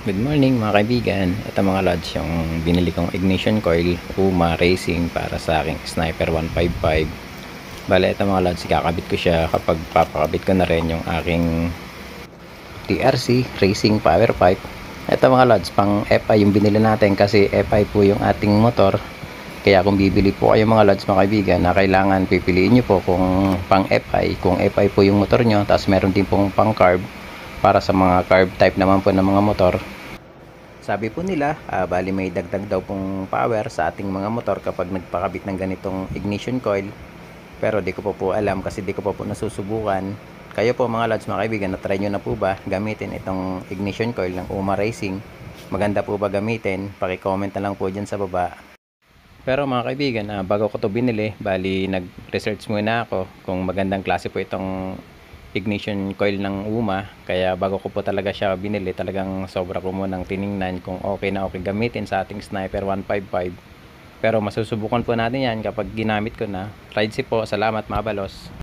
Good morning mga kaibigan. Ito mga lods, yung binili kong ignition coil Puma Racing para sa aking Sniper 155. Bale, ito mga lods, kakabit ko siya kapag papakabit ko na rin yung aking TRC Racing Power Pipe. Ito mga lods, pang FI yung binili natin kasi FI po yung ating motor. Kaya kung bibili po kayo mga lods mga kaibigan, na kailangan pipiliin nyo po kung pang FI. Kung FI po yung motor nyo, tapos meron din pong pang carb para sa mga carb type naman po ng mga motor. Sabi po nila, bali may dagdag daw pong power sa ating mga motor kapag nagpakabit ng ganitong ignition coil. Pero di ko po alam kasi di ko po nasusubukan. Kayo po mga lods mga kaibigan, na-try nyo na po ba gamitin itong ignition coil ng Uma Racing? Maganda po ba gamitin? Paki-comment na lang po dyan sa baba. Pero mga kaibigan, bago ko to binili, bali nag-research muna ako kung magandang klase po itong ignition coil ng Uma. Kaya bago ko po talaga siya binili, talagang sobra ko munang tiningnan kung okay na okay gamitin sa ating Sniper 155. Pero masusubukan po natin yan kapag ginamit ko na. Ride si po, salamat mga balos.